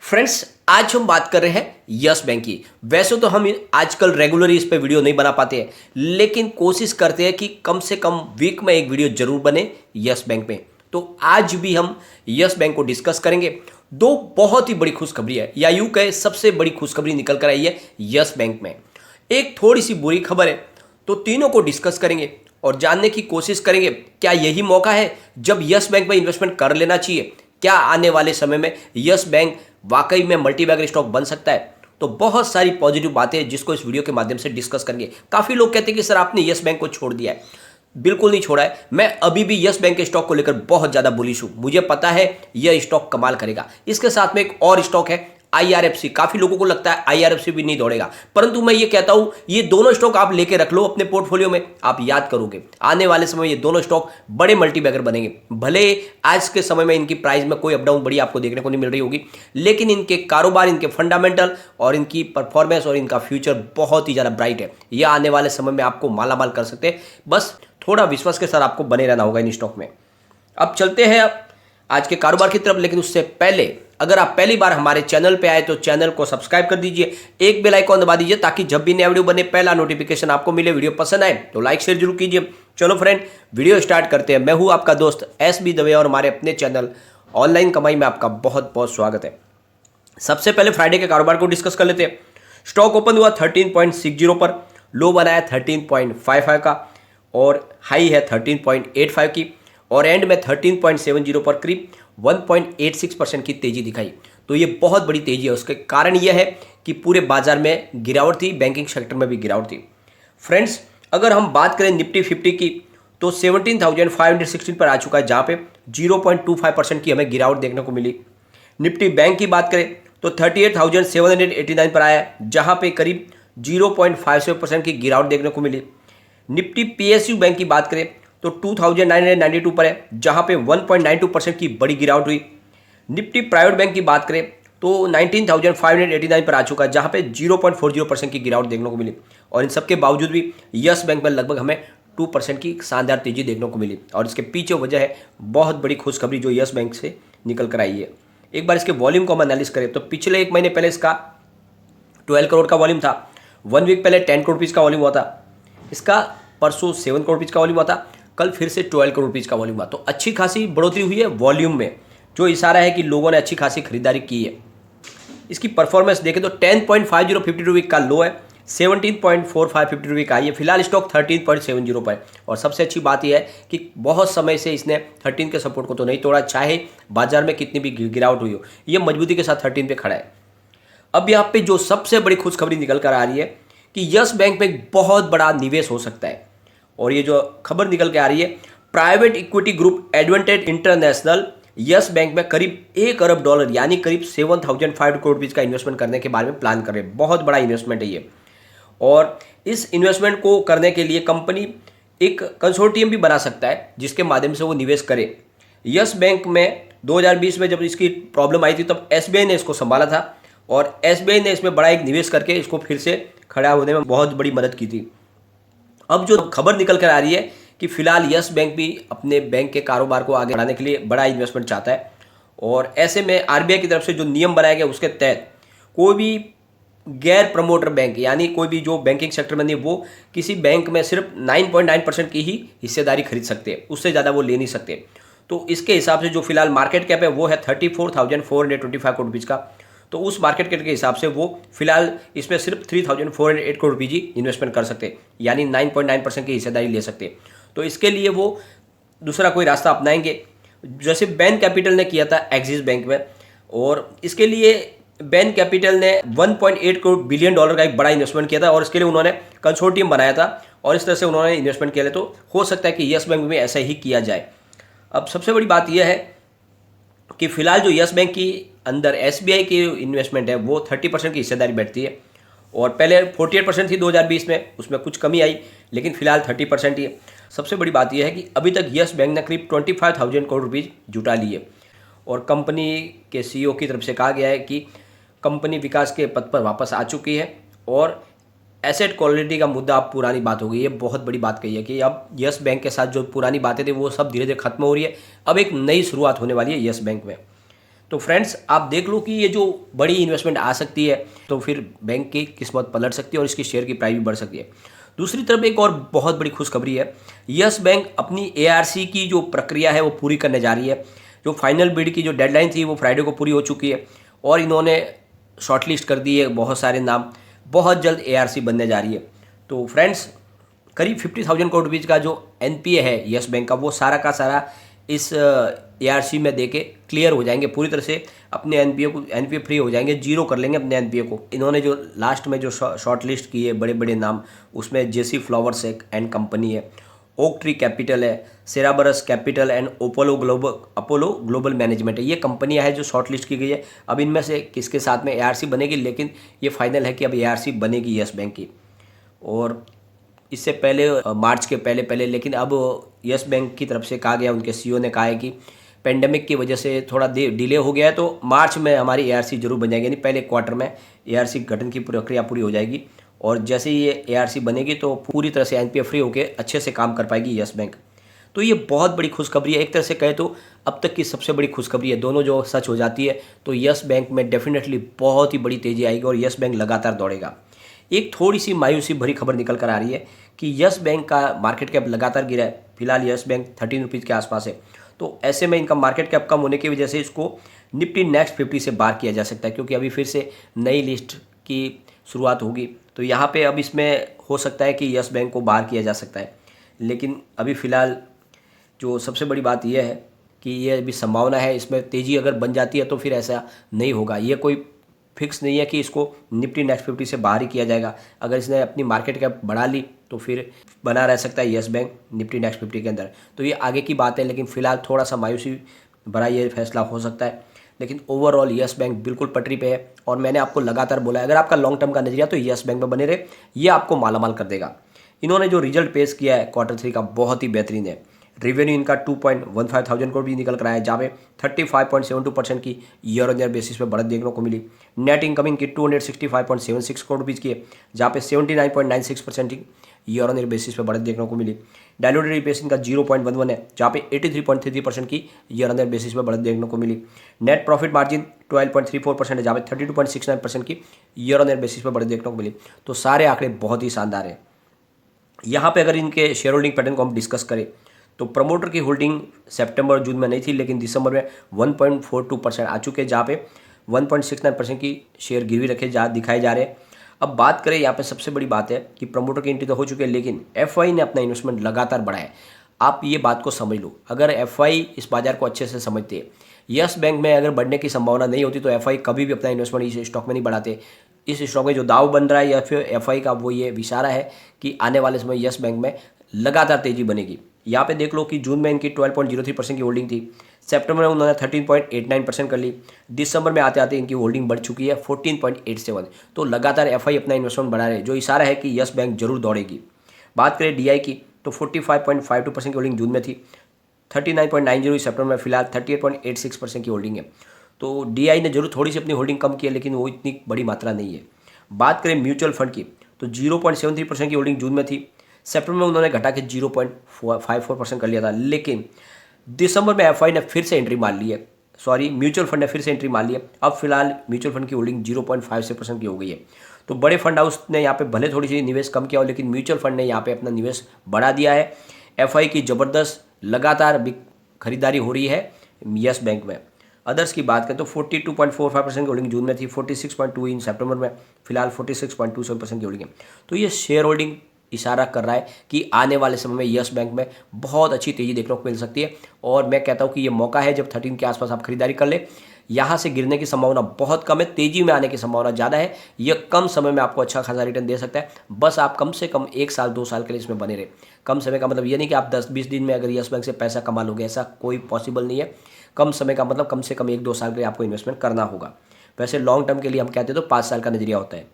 Friends, आज हम बात कर रहे हैं यस बैंक की। वैसे तो हम आजकल रेगुलरली इस पे वीडियो नहीं बना पाते हैं, लेकिन कोशिश करते हैं कि कम से कम वीक में एक वीडियो जरूर बने यस बैंक में। तो आज भी हम यस बैंक को डिस्कस करेंगे। दो बहुत ही बड़ी खुशखबरी है, या यूं कहे सबसे बड़ी खुशखबरी निकल कर आई है यस बैंक में। एक थोड़ी सी बुरी खबर है, तो तीनों को डिस्कस करेंगे और जानने की कोशिश करेंगे क्या यही मौका है जब यस बैंक में इन्वेस्टमेंट कर लेना चाहिए। क्या आने वाले समय में यस बैंक वाकई में मल्टीबैगर स्टॉक बन सकता है। तो बहुत सारी पॉजिटिव बातें हैं जिसको इस वीडियो के माध्यम से डिस्कस करेंगे। काफ़ी लोग कहते हैं कि सर आपने यस बैंक को छोड़ दिया है। बिल्कुल नहीं छोड़ा है, मैं अभी भी यस बैंक के स्टॉक को लेकर बहुत ज़्यादा बुलिश हूँ। मुझे पता है यह स्टॉक कमाल करेगा। इसके साथ में एक और स्टॉक है IRFC। काफ़ी लोगों को लगता है IRFC भी नहीं दौड़ेगा, परंतु मैं ये कहता हूँ ये दोनों स्टॉक आप लेके रख लो अपने पोर्टफोलियो में। आप याद करोगे आने वाले समय ये दोनों स्टॉक बड़े मल्टीबैगर बनेंगे। भले आज के समय में इनकी प्राइस में कोई अप डाउन बड़ी आपको देखने को नहीं मिल रही होगी, लेकिन इनके कारोबार, इनके फंडामेंटल और इनकी परफॉर्मेंस और इनका फ्यूचर बहुत ही ज़्यादा ब्राइट है। यह आने वाले समय में आपको मालामाल कर सकते हैं। बस थोड़ा विश्वास के साथ आपको बने रहना होगा इन स्टॉक में। अब चलते हैं आज के कारोबार की तरफ, लेकिन उससे पहले अगर आप पहली बार हमारे चैनल पे आए तो चैनल को सब्सक्राइब कर दीजिए, एक बेल आइकॉन दबा दीजिए ताकि जब भी नया वीडियो बने पहला नोटिफिकेशन आपको मिले। वीडियो पसंद आए तो लाइक शेयर जरूर कीजिए। चलो फ्रेंड, वीडियो स्टार्ट करते हैं। मैं हूं आपका दोस्त SB दवे और हमारे अपने चैनल ऑनलाइन कमाई में आपका बहुत बहुत स्वागत है। सबसे पहले फ्राइडे के कारोबार को डिस्कस कर लेते हैं। स्टॉक ओपन हुआ 13.60 पर, लो बनाया 13.55 का और हाई है 13.85 की, और एंड में 13.70 पर करीब 1.86% की तेजी दिखाई। तो ये बहुत बड़ी तेजी है। उसके कारण यह है कि पूरे बाजार में गिरावट थी, बैंकिंग सेक्टर में भी गिरावट थी। फ्रेंड्स, अगर हम बात करें निफ्टी 50 की तो 17,516 पर आ चुका है, जहाँ पे 0.25% की हमें गिरावट देखने को मिली। निफ्टी बैंक की बात करें तो 38,789 पर आया है, जहाँ पे करीब 0.57% की गिरावट देखने को मिली। निफ्टी PSU बैंक की बात करें तो 2,992 पर है, जहां पे 1.92% की बड़ी गिरावट हुई। निफ्टी प्राइवेट बैंक की बात करें तो 19,589 पर आ चुका है, जहां पे 0.40% की गिरावट देखने को मिली। और इन सब के बावजूद भी यस बैंक में लगभग हमें 2% की शानदार तेजी देखने को मिली। और इसके पीछे वजह है बहुत बड़ी खुशखबरी जो यस बैंक से निकल कर आई है। एक बार इसके वॉल्यूम को हम एनालिस करें तो पिछले एक महीने पहले इसका 12 करोड़ का वॉल्यूम था। 1 वीक पहले 10 करोड़ रुपीज़ का वॉल्यूम हुआ था। इसका परसों 7 करोड़ रुपीज़ का वॉल्यूम हुआ था। कल फिर से 12 करोड़ रुपीज़ का वॉल्यूम हुआ। तो अच्छी खासी बढ़ोतरी हुई है वॉल्यूम में, जो इशारा है कि लोगों ने अच्छी खासी खरीदारी की है। इसकी परफॉर्मेंस देखें तो 10.50 52 वीक का लो है, 17.45 52 वीक का है। फिलहाल स्टॉक 13.70 पर है। और सबसे अच्छी बात यह है कि बहुत समय से इसने 13 के सपोर्ट को तो नहीं तोड़ा, चाहे बाजार में कितनी भी गिरावट हुई हो, ये मजबूती के साथ 13 पे खड़ा है। अब यहाँ पे जो सबसे बड़ी खुशखबरी निकल कर आ रही है कि यस बैंक में एक बहुत बड़ा निवेश हो सकता है। और ये जो खबर निकल के आ रही है, private equity group Advantage International Yes Bank में करीब $1 अरब यानी करीब 7,500 करोड़ रुपीज़ का इन्वेस्टमेंट करने के बारे में प्लान कर रहे हैं। बहुत बड़ा इन्वेस्टमेंट है ये। और इस इन्वेस्टमेंट को करने के लिए कंपनी एक कंसोर्टियम भी बना सकता है जिसके माध्यम से वो निवेश करे। यस बैंक में 2020 में जब इसकी प्रॉब्लम आई थी तब SBI ने इसको संभाला था, और SBI ने इसमें बड़ा एक निवेश करके इसको फिर से खड़ा होने में बहुत बड़ी मदद की थी। अब जो खबर निकल कर आ रही है कि फिलहाल यस बैंक भी अपने बैंक के कारोबार को आगे बढ़ाने के लिए बड़ा इन्वेस्टमेंट चाहता है। और ऐसे में RBI की तरफ से जो नियम बनाए गए उसके तहत कोई भी गैर प्रमोटर बैंक, यानी कोई भी जो बैंकिंग सेक्टर में नहीं, वो किसी बैंक में सिर्फ 9.9% की ही हिस्सेदारी खरीद सकते हैं, उससे ज़्यादा वो ले नहीं सकते। तो इसके हिसाब से जो फिलहाल मार्केट कैप है वो है 34,425 करोड़ रुपीज़ का। तो उस मार्केट कैप के हिसाब से वो फिलहाल इसमें सिर्फ 3,408 करोड़ रुपये ही इन्वेस्टमेंट कर सकते हैं, यानी 9.9% की हिस्सेदारी ले सकते हैं। तो इसके लिए वो दूसरा कोई रास्ता अपनाएंगे, जैसे बैन कैपिटल ने किया था एक्सिस बैंक में। और इसके लिए बैन कैपिटल ने $1.8 बिलियन का एक बड़ा इन्वेस्टमेंट किया था, और इसके लिए उन्होंने कंसोर्टियम बनाया था और इस तरह से उन्होंने इन्वेस्टमेंट किया था। तो हो सकता है कि यस बैंक में ऐसा ही किया जाए। अब सबसे बड़ी बात यह है कि फिलहाल जो यस बैंक की अंदर SBI की इन्वेस्टमेंट है वो 30% की हिस्सेदारी बैठती है, और पहले 48% थी 2020 में, उसमें कुछ कमी आई, लेकिन फिलहाल 30% ही है। सबसे बड़ी बात यह है कि अभी तक यस बैंक ने करीब 25,000 करोड़ रुपीज़ जुटा लिए, और कंपनी के CEO की तरफ से कहा गया है कि कंपनी विकास के पथ पर वापस आ चुकी है, और एसेट क्वालिटी का मुद्दा अब पुरानी बात हो गई है। बहुत बड़ी बात कही है कि अब यस बैंक के साथ जो पुरानी बातें थी वो सब धीरे धीरे खत्म हो रही है। अब एक नई शुरुआत होने वाली है यस बैंक में। तो फ्रेंड्स आप देख लो कि ये जो बड़ी इन्वेस्टमेंट आ सकती है तो फिर बैंक की किस्मत पलट सकती है और इसकी शेयर की प्राइस भी बढ़ सकती है। दूसरी तरफ एक और बहुत बड़ी खुशखबरी है, यस बैंक अपनी एआरसी की जो प्रक्रिया है वो पूरी करने जा रही है। जो फाइनल बिड की जो डेडलाइन थी वो फ्राइडे को पूरी हो चुकी है और इन्होंने शॉर्टलिस्ट कर दी है बहुत सारे नाम, बहुत जल्द एआरसी बनने जा रही है। तो फ्रेंड्स करीब 50,000 करोड़ रुपीज़ का जो एनपीए है यस बैंक का वो सारा का सारा इस एआरसी में देके क्लियर हो जाएंगे पूरी तरह से, अपने एनपीए फ्री हो जाएंगे, जीरो कर लेंगे अपने एनपीए को। इन्होंने जो लास्ट में जो शॉर्ट लिस्ट की है बड़े बड़े नाम, उसमें जेसी फ्लावर्स एंड कंपनी है, ओक ट्री कैपिटल है, Cerberus capital and Apollo global management है। ये कंपनियां हैं जो शॉर्ट लिस्ट की गई है। अब इनमें से किसके साथ में एआरसी बनेगी, लेकिन ये फाइनल है कि अब एआरसी बनेगी यस बैंक की। और इससे पहले मार्च के पहले लेकिन अब यस बैंक की तरफ से कहा गया, उनके सीईओ ने कहा है कि पेंडेमिक की वजह से थोड़ा डिले हो गया है, तो मार्च में हमारी एआरसी जरूर बन जाएगी, यानी पहले क्वार्टर में एआरसी गठन की प्रक्रिया पूरी हो जाएगी। और जैसे ही ये एआरसी बनेगी तो पूरी तरह से एनपीए फ्री होकर अच्छे से काम कर पाएगी यस बैंक। तो ये बहुत बड़ी खुशखबरी है, एक तरह से कहे तो अब तक की सबसे बड़ी खुशखबरी है। दोनों जो सच हो जाती है तो यस बैंक में डेफिनेटली बहुत ही बड़ी तेजी आएगी और यस बैंक लगातार दौड़ेगा। एक थोड़ी सी मायूसी भरी खबर निकल कर आ रही है कि यस बैंक का मार्केट कैप लगातार गिरा है। फिलहाल यस बैंक 13 रुपीज़ के आसपास है, तो ऐसे में इनका मार्केट कैप कम होने की वजह से इसको निफ्टी नेक्स्ट 50 से बाहर किया जा सकता है, क्योंकि अभी फिर से नई लिस्ट की शुरुआत होगी। तो यहाँ पे अब इसमें हो सकता है कि यस बैंक को बाहर किया जा सकता है, लेकिन अभी फ़िलहाल जो सबसे बड़ी बात यह है कि ये अभी संभावना है, इसमें तेज़ी अगर बन जाती है तो फिर ऐसा नहीं होगा। ये कोई फिक्स नहीं है कि इसको निफ्टी नेक्स्ट 50 से बाहर ही किया जाएगा। अगर इसने अपनी मार्केट कैप बढ़ा ली तो फिर बना रह सकता है यस बैंक निफ्टी नेक्स्ट 50 के अंदर। तो ये आगे की बात है, लेकिन फिलहाल थोड़ा सा मायूसी भरा ये फैसला हो सकता है, लेकिन ओवरऑल यस बैंक बिल्कुल पटरी पे है। और मैंने आपको लगातार बोला है, अगर आपका लॉन्ग टर्म का नजरिया तो यस बैंक में बने रहे, ये आपको मालामाल कर देगा। इन्होंने जो रिजल्ट पेश किया है Q3 का बहुत ही बेहतरीन है। रेवेन्यू इनका 2.15 थाउजेंड करोड़ भी निकल कर आया, जहाँ पे 35.72% की ईयर ऑन ईयर बेसिस पे बढ़त देखने को मिली। नेट इनकम इनकी 265.76 करोड़ रुपीज़ की है, जहाँ पे 79.96% की ईयर ऑन ईयर बेसिस पे बढ़त देखने को मिली। डायलूटेड ईपीएस इनका 0.11 है, जहाँ पे 83.33% की ईयर ऑन ईयर बेसिस पे बढ़त देखने को मिली। नेट प्रॉफिट मार्जिन 12.34% है, जहाँ पे 32.69% की ईयर ऑन ईयर बेसिस पे बढ़त देखने को मिली। तो सारे आंकड़े बहुत ही शानदार हैं। यहाँ पे अगर इनके शेयर होल्डिंग पैटर्न को हम डिस्कस करें तो प्रमोटर की होल्डिंग सितंबर जून में नहीं थी, लेकिन दिसंबर में 1.42% आ चुके हैं, जहाँ पे 1.69% की शेयर गिरवी रखे दिखाए जा रहे हैं। अब बात करें यहाँ पे सबसे बड़ी बात है कि प्रमोटर की एंट्री तो हो चुकी है, लेकिन एफआई ने अपना इन्वेस्टमेंट लगातार बढ़ाया है। आप ये बात को समझ लो, अगर एफआई इस बाजार को अच्छे से समझते हैं, यस बैंक में अगर बढ़ने की संभावना नहीं होती तो एफआई कभी भी अपना इन्वेस्टमेंट इस स्टॉक में नहीं बढ़ाते। इस स्टॉक में जो दाव बन रहा है या फिर एफआई का, वो ये इशारा है कि आने वाले समय यस बैंक में लगातार तेजी बनेगी। यहाँ पे देख लो कि जून में इनकी 12.03% की होल्डिंग थी, सितंबर में उन्होंने 13.89% कर ली, दिसंबर में आते आते इनकी होल्डिंग बढ़ चुकी है 14.87। तो लगातार एफआई अपना इन्वेस्टमेंट बढ़ा रहे हैं, जो इशारा है कि यस बैंक जरूर दौड़ेगी। बात करें डीआई की तो 45.52% की होल्डिंग जून में थी, 39.90 सितंबर में, फिलहाल 38.86% की होल्डिंग है। तो डीआई ने जरूर थोड़ी सी अपनी होल्डिंग कम की है, लेकिन वो इतनी बड़ी मात्रा नहीं है। बात करें म्यूचुअल फंड की तो 0.73% की होल्डिंग जून में थी, सितंबर में उन्होंने घटा के 0.54% कर लिया था, लेकिन दिसंबर में एफआई ने फिर से एंट्री मार ली है, म्यूचुअल फंड ने फिर से एंट्री मार ली है। अब फिलहाल म्यूचुअल फंड की होल्डिंग 0.56% की हो गई है। तो बड़े फंड हाउस ने यहाँ पे भले थोड़ी सी निवेश कम किया हो, लेकिन म्यूचुअल फंड ने यहाँ पे अपना निवेश बढ़ा दिया है। एफआई की ज़बरदस्त लगातार खरीदारी हो रही है यस बैंक में। अदर्स की बात करें तो 42.45% की होल्डिंग जून में थी, 46.2 इन सितंबर में, फिलहाल 46.27% की होल्डिंग है। तो ये शेयर होल्डिंग इशारा कर रहा है कि आने वाले समय में यस बैंक में बहुत अच्छी तेजी देखने को मिल सकती है। और मैं कहता हूँ कि ये मौका है जब 13 के आसपास आप खरीदारी कर ले। यहाँ से गिरने की संभावना बहुत कम है, तेजी में आने की संभावना ज़्यादा है। यह कम समय में आपको अच्छा खासा रिटर्न दे सकता है, बस आप कम से कम 1 साल 2 साल के लिए इसमें बने रहे। कम समय का मतलब ये नहीं कि आप 10-20 दिन में अगर यस बैंक से पैसा कमा लोगे, ऐसा कोई पॉसिबल नहीं है। कम समय का मतलब कम से कम 1-2 साल के लिए आपको इन्वेस्टमेंट करना होगा। वैसे लॉन्ग टर्म के लिए हम कहते हैं तो 5 साल का नजरिया होता है।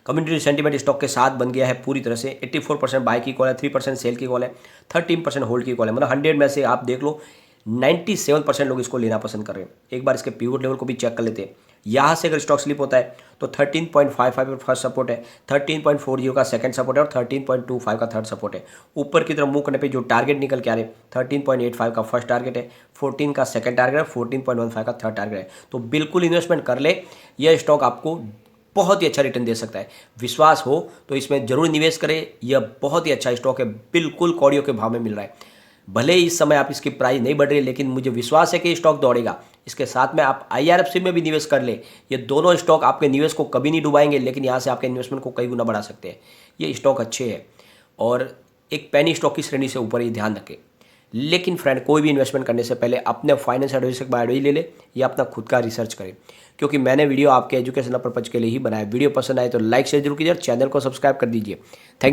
कम्युनिटी सेंटीमेंट स्टॉक के साथ बन गया है पूरी तरह से। 84% बाय की कॉल है, 3% सेल की कॉल है, 13% होल्ड की कॉल है। मतलब 100 में से आप देख लो 97% लोग इसको लेना पसंद कर रहे हैं। एक बार इसके पिवट लेवल को भी चेक कर लेते हैं। यहाँ से अगर स्टॉक स्लिप होता है तो 13.55 पर फर्स्ट सपोर्ट है, 13.40 का सेकंड सपोर्ट है और 13.25 का थर्ड सपोर्ट है। ऊपर की तरफ मुंह करने पे जो टारगेट निकल के आ रहे हैं 13.85 का फर्स्ट टारगेट है, 14 का सेकंड टारगेट है, 14.15 का थर्ड टारगेट है। तो बिल्कुल इन्वेस्टमेंट कर ले, यह स्टॉक आपको बहुत ही अच्छा रिटर्न दे सकता है। विश्वास हो तो इसमें जरूर निवेश करें, यह बहुत ही अच्छा स्टॉक है, बिल्कुल कौड़ियों के भाव में मिल रहा है। भले ही इस समय आप इसकी प्राइस नहीं बढ़ रही है, लेकिन मुझे विश्वास है कि स्टॉक दौड़ेगा। इसके साथ में आप IRFC में भी निवेश कर ले, ये दोनों स्टॉक आपके निवेश को कभी नहीं डुबाएंगे, लेकिन यहाँ से आपके इन्वेस्टमेंट को कई गुना बढ़ा सकते हैं। ये स्टॉक अच्छे हैं और एक पेनी स्टॉक की श्रेणी से ऊपर ही ध्यान रखें। लेकिन फ्रेंड, कोई भी इन्वेस्टमेंट करने से पहले अपने फाइनेंस एडवाइजर से एडवाइस ले ले या अपना खुद का रिसर्च करें, क्योंकि मैंने वीडियो आपके एजुकेशनल पर्पज के लिए ही बनाया। वीडियो पसंद आए तो लाइक शेयर जरूर कीजिए और चैनल को सब्सक्राइब कर दीजिए। थैंक